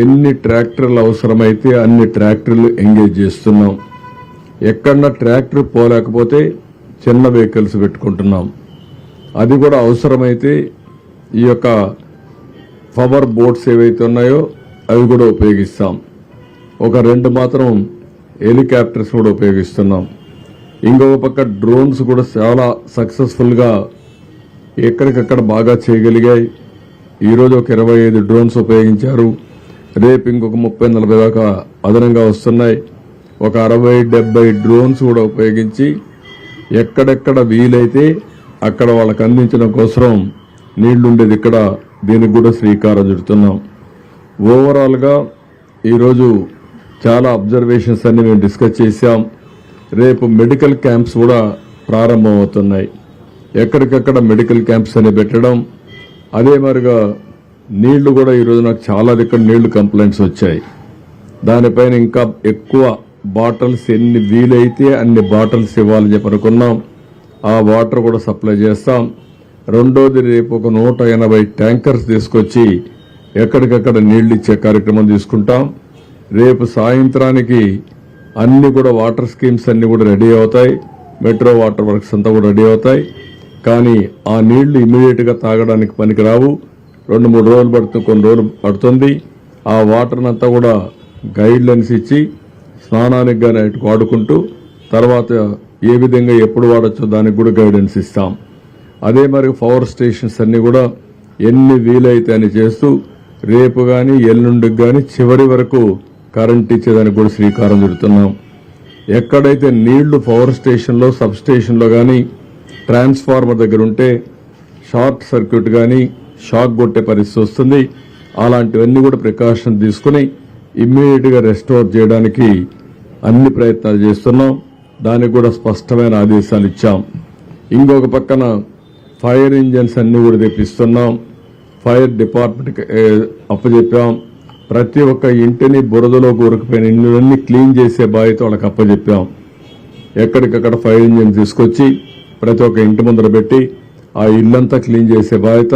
ఎన్ని ట్రాక్టర్లు అవసరమైతే అన్ని ట్రాక్టర్లు ఎంగేజ్ చేస్తున్నాం. ఎక్కడన్నా ట్రాక్టర్ పోలేకపోతే చిన్న వెహికల్స్ పెట్టుకుంటున్నాం. అది కూడా అవసరమైతే ఈ యొక్క పవర్ బోట్స్ ఏవైతే ఉన్నాయో అవి కూడా ఉపయోగిస్తాం. ఒక 2 మాత్రం హెలికాప్టర్స్ కూడా ఉపయోగిస్తున్నాం. ఇంకొక పక్క డ్రోన్స్ కూడా చాలా సక్సెస్ఫుల్గా ఎక్కడికక్కడ బాగా చేయగలిగాయి. ఈరోజు ఒక 25 డ్రోన్స్ ఉపయోగించారు. రేపు ఇంకొక 30-40 దాకా అదనంగా వస్తున్నాయి. ఒక 60-70 డ్రోన్స్ కూడా ఉపయోగించి ఎక్కడెక్కడ వీలైతే అక్కడ వాళ్ళకు అందించడం కోసం నీళ్లుండేది ఇక్కడ దీనికి కూడా శ్రీకారం చుడుతున్నాం. ఓవరాల్గా ఈరోజు చాలా అబ్జర్వేషన్స్ అన్ని మేము డిస్కస్ చేశాం. రేపు మెడికల్ క్యాంప్స్ కూడా ప్రారంభమవుతున్నాయి. ఎక్కడికక్కడ మెడికల్ క్యాంప్స్ అని పెట్టడం, అదే మరిగా నీళ్లు కూడా ఈరోజు నాకు చాలా ఇక్కడ నీళ్లు కంప్లైంట్స్ వచ్చాయి. దానిపైన ఇంకా ఎక్కువ బాటిల్స్ ఎన్ని వీలైతే అన్ని బాటిల్స్ ఇవ్వాలని చెప్పి అనుకున్నాం. ఆ వాటర్ కూడా సప్లై చేస్తాం. రెండోది రేపు ఒక 180 ట్యాంకర్స్ తీసుకొచ్చి ఎక్కడికక్కడ నీళ్లు ఇచ్చే కార్యక్రమం తీసుకుంటాం. రేపు సాయంత్రానికి అన్ని కూడా వాటర్ స్కీమ్స్ అన్ని కూడా రెడీ అవుతాయి. మెట్రో వాటర్ వర్క్స్ అంతా కూడా రెడీ అవుతాయి. కానీ ఆ నీళ్లు ఇమీడియట్ గా తాగడానికి పనికిరావు. 2-3 రోజులు పడుతుంది, కొన్ని రోజులు పడుతుంది. ఆ వాటర్ అంతా కూడా గైడ్ లైన్స్ ఇచ్చి స్నానానికి కానీ వాడుకుంటూ తర్వాత ఏ విధంగా ఎప్పుడు వాడచ్చో దానికి కూడా గైడెన్స్ ఇస్తాం. అదే మరి పవర్ స్టేషన్స్ అన్ని కూడా ఎన్ని వీలైతే అని చేస్తూ రేపు కానీ ఎల్లుండికి కానీ చివరి వరకు కరెంట్ ఇచ్చేదానికి కూడా శ్రీకారం చుడుతున్నాం. ఎక్కడైతే నీళ్లు పవర్ స్టేషన్లో సబ్ స్టేషన్లో కానీ ట్రాన్స్ఫార్మర్ దగ్గర ఉంటే షార్ట్ సర్క్యూట్ కానీ షాక్ కొట్టే పరిస్థితి వస్తుంది. అలాంటివన్నీ కూడా ప్రికాషన్ తీసుకుని ఇమ్మీడియట్ గా రెస్టోర్ చేయడానికి అన్ని ప్రయత్నాలు చేస్తున్నాం. దానికి కూడా స్పష్టమైన ఆదేశాలు ఇచ్చాం. ఇంకొక పక్కన ఫైర్ ఇంజన్స్ అన్ని కూడా తెప్పిస్తున్నాం. Fire department అప్పచెప్పాం. ప్రతి ఒక్క ఇంటిని బురదలో కూరుకుపోయిన ఇళ్ళన్నీ క్లీన్ చేసే బాధ్యత వాళ్ళకి అప్పచెప్పాం. ఎక్కడికక్కడ ఫైర్ ఇంజిన్ తీసుకొచ్చి ప్రతి ఒక్క ఇంటి ముందర పెట్టి ఆ ఇల్లంతా క్లీన్ చేసే బాధ్యత,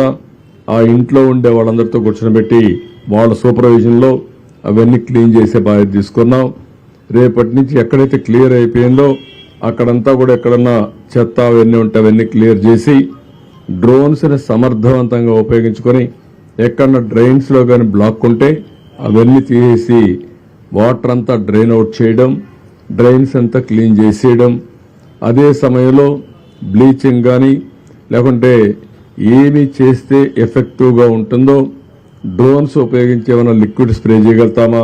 ఆ ఇంట్లో ఉండే వాళ్ళందరితో కూర్చొని వాళ్ళ సూపర్విజన్లో అవన్నీ క్లీన్ చేసే బాధ్యత తీసుకున్నాం. రేపటి నుంచి ఎక్కడైతే క్లియర్ అయిపోయిందో అక్కడంతా కూడా ఎక్కడన్నా చెత్త అవన్నీ ఉంటే అవన్నీ క్లియర్ చేసి డ్రోన్స్ ని సమర్థవంతంగా ఉపయోగించుకొని ఎక్కడన్నా డ్రైన్స్ లో కానీ బ్లాక్ ఉంటే అవన్నీ తీసేసి వాటర్ అంతా డ్రైన్ అవుట్ చేయడం, డ్రైన్స్ అంతా క్లీన్ చేసేయడం. అదే సమయంలో బ్లీచింగ్ కానీ లేకుంటే ఏమి చేస్తే ఎఫెక్టివ్ గా ఉంటుందో డ్రోన్స్ ఉపయోగించి ఏమైనా లిక్విడ్ స్ప్రే చేయగలుగుతామా,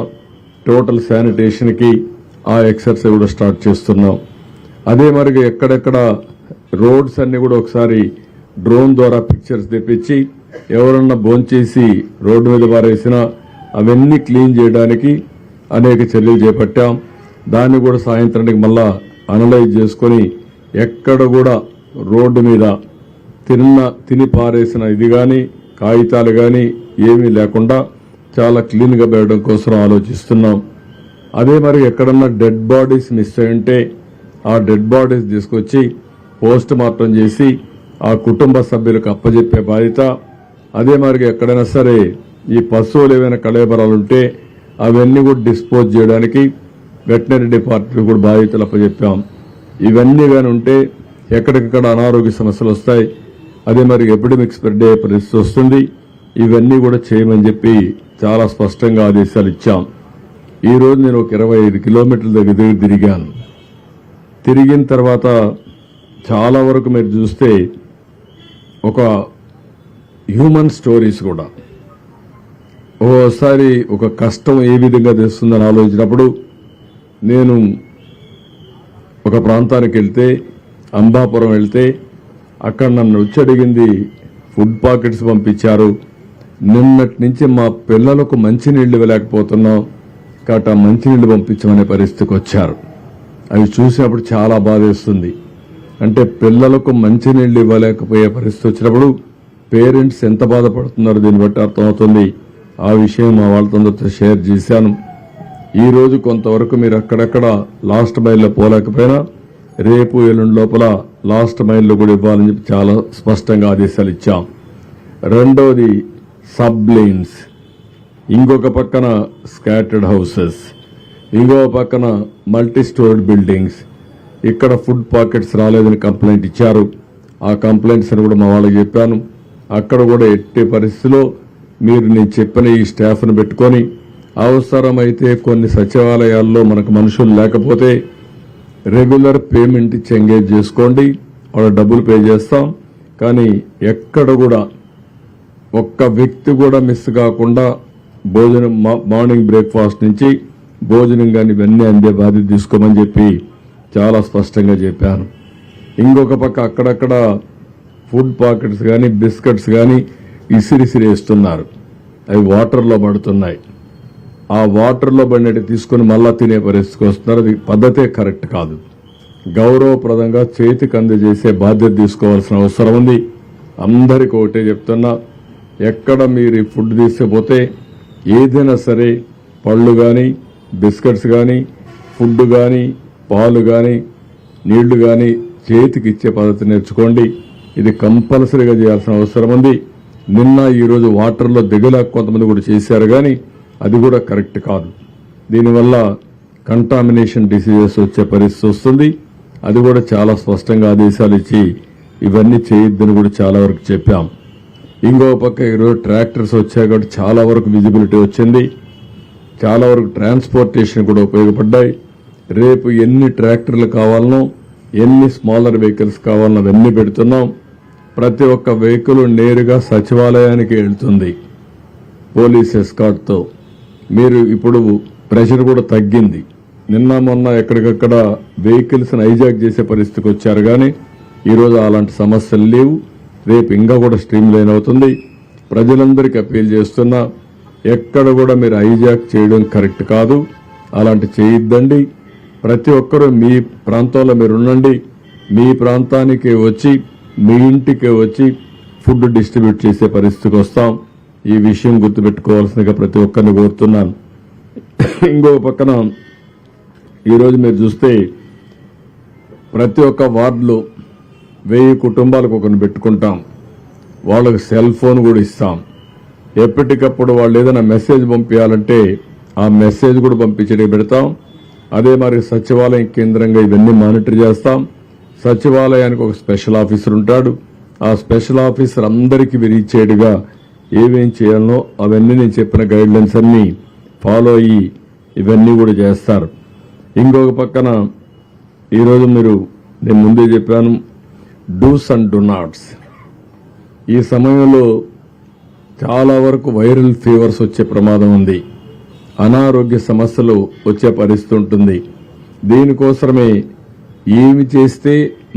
టోటల్ శానిటేషన్ కి ఆ ఎక్సర్సైజ్ కూడా స్టార్ట్ చేస్తున్నాం. అదే మరిగా ఎక్కడెక్కడ రోడ్స్ అన్ని కూడా ఒకసారి డ్రోన్ ద్వారా పిక్చర్స్ తెప్పించి ఎవరన్నా భోంచేసి రోడ్డు మీద పారేసినా అవన్నీ క్లీన్ చేయడానికి అనేక చర్యలు చేపట్టాం. దాన్ని కూడా సాయంత్రానికి మళ్ళా అనలైజ్ చేసుకుని ఎక్కడ కూడా రోడ్డు మీద తిని పారేసిన ఇది కానీ కాగితాలు కానీ ఏమీ లేకుండా చాలా క్లీన్ గా పెట్టడం కోసం ఆలోచిస్తున్నాం. అదే మరి ఎక్కడన్నా డెడ్ బాడీస్ మిస్ అయ్యుంటే ఆ డెడ్ బాడీస్ తీసుకొచ్చి పోస్ట్ మార్టం చేసి ఆ కుటుంబ సభ్యులకు అప్పజెప్పే బాధ్యత. అదే మరి ఎక్కడైనా సరే ఈ పశువులు ఏవైనా కళేబరాలు ఉంటే అవన్నీ కూడా డిస్పోజ్ చేయడానికి వెటనరీ డిపార్ట్మెంట్ కూడా బాధ్యతలు అప్పచెప్పాం. ఇవన్నీ కానీ ఉంటే ఎక్కడికక్కడ అనారోగ్య సమస్యలు వస్తాయి. అదే మరి ఎపిడమిక్ స్ప్రెడ్ అయ్యే పరిస్థితి వస్తుంది. ఇవన్నీ కూడా చేయమని చెప్పి చాలా స్పష్టంగా ఆదేశాలు ఇచ్చాం. ఈ రోజు నేను ఒక 25 కిలోమీటర్ల దగ్గర తిరిగాను. తిరిగిన తర్వాత చాలా వరకు మీరు చూస్తే ఒక హ్యూమన్ స్టోరీస్ కూడా ఓసారి ఒక కష్టం ఏ విధంగా తెస్తుందని ఆలోచించినప్పుడు నేను ఒక ప్రాంతానికి వెళ్తే అంబాపురం వెళ్తే అక్కడ నన్ను వచ్చి అడిగింది ఫుడ్ పాకెట్స్ పంపించారు. నిన్నటి నుంచి మా పిల్లలకు మంచినీళ్లు ఇవ్వలేకపోతున్నాం కాబట్టి ఆ మంచినీళ్లు పంపించమనే పరిస్థితికి వచ్చారు. అవి చూసినప్పుడు చాలా బాధేస్తుంది. అంటే పిల్లలకు మంచినీళ్లు ఇవ్వలేకపోయే పరిస్థితి వచ్చినప్పుడు పేరెంట్స్ ఎంత బాధపడుతున్నారో దీన్ని బట్టి అర్థమవుతుంది. ఆ విషయం మా వాళ్ళతో షేర్ చేశాను. ఈ రోజు కొంతవరకు మీరు అక్కడక్కడ లాస్ట్ మైల్లో పోలేకపోయినా రేపు ఎల్లుండి లోపల లాస్ట్ మైల్లో కూడా ఇవ్వాలని చెప్పి చాలా స్పష్టంగా ఆదేశాలు ఇచ్చాం. రెండోది సబ్ లేన్స్ ఇంకొక పక్కన స్కాటర్డ్ హౌసెస్, ఇంకో పక్కన మల్టీ స్టోర్డ్ బిల్డింగ్స్. ఇక్కడ ఫుడ్ పాకెట్స్ రాలేదని కంప్లైంట్ ఇచ్చారు. ఆ కంప్లైంట్స్ అని కూడా మా వాళ్ళకి చెప్పాను. అక్కడ కూడా ఎట్టి పరిస్థితిలో మీరు నేను చెప్పిన ఈ స్టాఫ్ను పెట్టుకొని అవసరమైతే కొన్ని సచివాలయాల్లో మనకు మనుషులు లేకపోతే రెగ్యులర్ పేమెంట్ ఇచ్చి ఎంగేజ్ చేసుకోండి, వాళ్ళ డబ్బులు పే చేస్తాం. కానీ ఎక్కడ కూడా ఒక్క వ్యక్తి కూడా మిస్ కాకుండా భోజనం మార్నింగ్ బ్రేక్ఫాస్ట్ నుంచి భోజనం కానీ ఇవన్నీ అందే బాధ్యత తీసుకోమని చెప్పి చాలా స్పష్టంగా చెప్పాను. ఇంకొక పక్క అక్కడక్కడ ఫుడ్ పాకెట్స్ కానీ బిస్కెట్స్ కానీ ఇసిరిసిరేస్తున్నారు. అవి వాటర్లో పడుతున్నాయి. ఆ వాటర్లో పడినట్టు తీసుకుని మళ్ళా తినే పరిస్థితికి వస్తున్నారు. అది పద్ధతే కరెక్ట్ కాదు. గౌరవప్రదంగా చేతికి అందజేసే బాధ్యత తీసుకోవాల్సిన అవసరం ఉంది. అందరికీ ఒకటే చెప్తున్నా, ఎక్కడ మీరు ఈ ఫుడ్ తీసుకుపోతే ఏదైనా సరే పళ్ళు కానీ బిస్కెట్స్ కానీ ఫుడ్ కానీ పాలు కానీ నీళ్లు కానీ చేతికి ఇచ్చే పద్ధతి నేర్చుకోండి. ఇది కంపల్సరీగా చేయాల్సిన అవసరం ఉంది. నిన్న ఈరోజు వాటర్లో దిగలేక కొంతమంది కూడా చేశారు, కానీ అది కూడా కరెక్ట్ కాదు. దీనివల్ల కంటామినేషన్ డిసీజెస్ వచ్చే పరిస్థితి వస్తుంది. అది కూడా చాలా స్పష్టంగా ఆదేశాలు ఇచ్చి ఇవన్నీ చేయొద్దని కూడా చాలా వరకు చెప్పాం. ఇంకో పక్క ఈరోజు ట్రాక్టర్స్ వచ్చాయి కాబట్టి చాలా వరకు విజిబిలిటీ వచ్చింది. చాలా వరకు ట్రాన్స్పోర్టేషన్ కూడా ఉపయోగపడ్డాయి. రేపు ఎన్ని ట్రాక్టర్లు కావాలనో ఎన్ని స్మాలర్ వెహికల్స్ కావాలనో అవన్నీ పెడుతున్నాం. ప్రతి ఒక్క వెహికల్ నేరుగా సచివాలయానికి వెళ్తుంది పోలీస్ ఎస్కార్ట్తో. మీరు ఇప్పుడు ప్రెషర్ కూడా తగ్గింది. నిన్న మొన్న ఎక్కడికక్కడ వెహికల్స్ హైజాక్ చేసే పరిస్థితికి వచ్చారు, కానీ ఈరోజు అలాంటి సమస్యలు లేవు. రేపు ఇంకా కూడా స్ట్రీమ్ లైన్ అవుతుంది. ప్రజలందరికీ అప్పీల్ చేస్తున్నా, ఎక్కడ కూడా మీరు హైజాక్ చేయడం కరెక్ట్ కాదు. అలాంటి చేయొద్దండి. ప్రతి ఒక్కరూ మీ ప్రాంతంలో మీరు ఉండండి. మీ ప్రాంతానికి వచ్చి మీ ఇంటికి వచ్చి ఫుడ్ డిస్ట్రిబ్యూట్ చేసే పరిస్థితికి వస్తాం. ఈ విషయం గుర్తుపెట్టుకోవాల్సిందిగా ప్రతి ఒక్కరిని కోరుతున్నాను. ఇంకో పక్కన ఈరోజు మీరు చూస్తే ప్రతి ఒక్క వార్డులో 1000 కుటుంబాలకు ఒకరిని పెట్టుకుంటాం. వాళ్ళకి సెల్ ఫోన్ కూడా ఇస్తాం. ఎప్పటికప్పుడు వాళ్ళు ఏదైనా మెసేజ్ పంపించాలంటే ఆ మెసేజ్ కూడా పంపించడానికి పెడతాం. అదే మరి సచివాలయం కేంద్రంగా ఇవన్నీ మానిటర్ చేస్తాం. సచివాలయానికి ఒక స్పెషల్ ఆఫీసర్ ఉంటాడు. ఆ స్పెషల్ ఆఫీసర్ అందరికీ విరిచేడుగా ఏమేం చేయాలనో అవన్నీ నేను చెప్పిన గైడ్లైన్స్ అన్ని ఫాలో అయ్యి ఇవన్నీ కూడా చేస్తారు. ఇంకొక పక్కన ఈరోజు నేను ముందే చెప్పాను, డూస్ అండ్ డు నాట్స్. ఈ సమయంలో చాలా వరకు వైరల్ ఫీవర్స్ వచ్చే ప్రమాదం ఉంది. అనారోగ్య సమస్యలు వచ్చే పరిస్థితి ఉంటుంది. దీనికోసమే ఏమి చేస్తే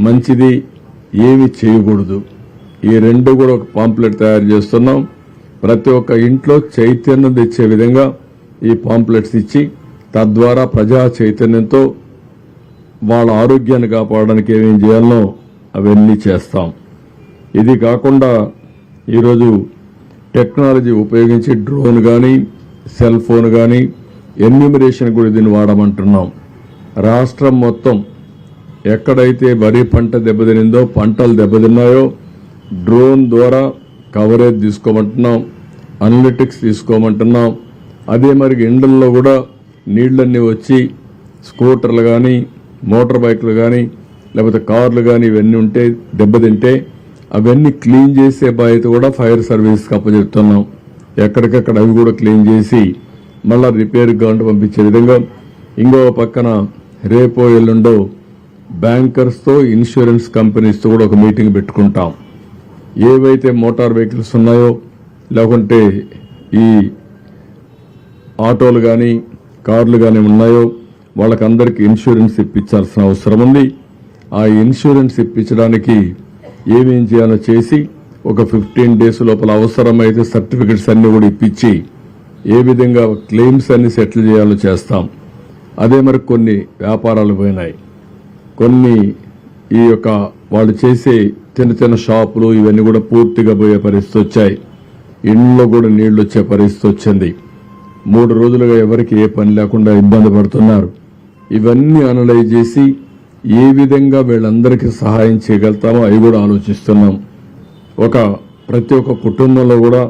మంచిది, ఏమి చేయకూడదు, ఈ రెండు కూడా ఒక పాంప్లెట్ తయారు చేస్తున్నాం. ప్రతి ఒక్క ఇంట్లో చైతన్యం తెచ్చే విధంగా ఈ పాంప్లెట్స్ ఇచ్చి తద్వారా ప్రజా చైతన్యంతో వాళ్ళ ఆరోగ్యాన్ని కాపాడడానికి ఏమేం చేయాలనో అవన్నీ చేస్తాం. ఇది కాకుండా ఈరోజు టెక్నాలజీ ఉపయోగించి డ్రోన్ కానీ సెల్ ఫోన్ కానీ ఎన్యూమరేషన్ కూడా దీన్ని వాడమంటున్నాం. రాష్ట్రం మొత్తం ఎక్కడైతే వరి పంట దెబ్బతినిందో, పంటలు దెబ్బతిన్నాయో డ్రోన్ ద్వారా కవరేజ్ తీసుకోమంటున్నాం, అనలిటిక్స్ తీసుకోమంటున్నాం. అదే మరి ఇండ్లలో కూడా నీళ్లన్నీ వచ్చి స్కూటర్లు కానీ మోటార్ బైక్లు కానీ లేకపోతే కార్లు కానీ ఇవన్నీ ఉంటే దెబ్బతింటే అవన్నీ క్లీన్ చేసే బాధ్యత కూడా ఫైర్ సర్వీస్కి అప్పచెప్తున్నాం. ఎక్కడికక్కడ అవి కూడా క్లీన్ చేసి మళ్ళా రిపేర్ గంట పంపించే విధంగా. ఇంకో పక్కన రేపో ఎల్లుండో బ్యాంకర్స్తో ఇన్సూరెన్స్ కంపెనీస్తో కూడా ఒక మీటింగ్ పెట్టుకుంటాం. ఏవైతే మోటార్ వెహికల్స్ ఉన్నాయో లేకుంటే ఈ ఆటోలు కానీ కార్లు కానీ ఉన్నాయో వాళ్ళకందరికీ ఇన్సూరెన్స్ ఇప్పించాల్సిన అవసరం ఉంది. ఆ ఇన్సూరెన్స్ ఇప్పించడానికి ఏమేం చేయాలో చేసి ఒక 15 days లోపల అవసరమైతే సర్టిఫికెట్స్ అన్ని కూడా ఇప్పించి ఏ విధంగా క్లెయిమ్స్ అన్ని సెటిల్ చేయాలో చేస్తాం. అదే మరి కొన్ని వ్యాపారాలు పోయినాయి, కొన్ని ఈ యొక్క వాళ్ళు చేసే చిన్న చిన్న షాపులు ఇవన్నీ కూడా పూర్తిగా పోయే పరిస్థితి వచ్చాయి. ఇంట్లో కూడా నీళ్లు వచ్చే పరిస్థితి వచ్చింది. 3 రోజులుగా ఎవరికి ఏ పని లేకుండా ఇబ్బంది పడుతున్నారు. ఇవన్నీ అనలైజ్ చేసి ఏ విధంగా వీళ్ళందరికీ సహాయం చేయగలుగుతామో అవి కూడా ఆలోచిస్తున్నాం. ప్రతి ఒక్క కుటుంబంలో కూడా